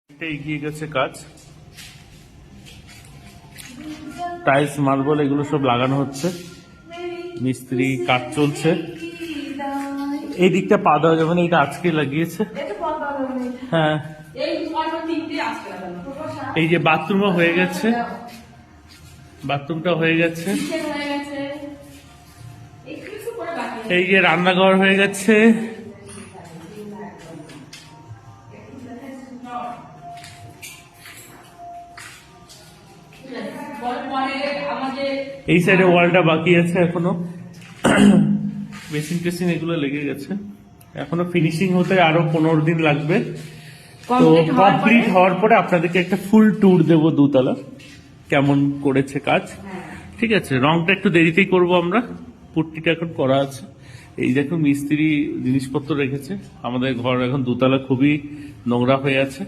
এগিয়ে গেছে কাজ, টাইলস মার্বেল এগুলো সব লাগানো হচ্ছে, মিস্ত্রি কাজ চলছে। এই দিকটা পা দেওয়া যাবে না, এটা আজকে লাগিয়েছে। হ্যাঁ, এই যে বাথরুমও হয়ে গেছে, বাথরুমটা হয়ে গেছে, এই যে রান্নাঘর হয়ে গেছে, এই সাইডে ওয়ালটা বাকি আছে এখনো, বেসিন টেসিন এগুলো লেগে গেছে, এখনো ফিনিশিং হতে আরো 15 দিন লাগবে। তো কমপ্লিট হওয়ার পরে আপনাদেরকে একটা ফুল ট্যুর দেবো দুতলা কেমন করেছে কাজ। ঠিক আছে, রংটা একটু দেরিতেই করব আমরা, পুট্টিটা এখন করা আছে। এই দেখুন মিস্ত্রি জিনিসপত্র রেখেছে, আমাদের ঘর এখন দুতলা খুবই নোংরা হয়ে আছে।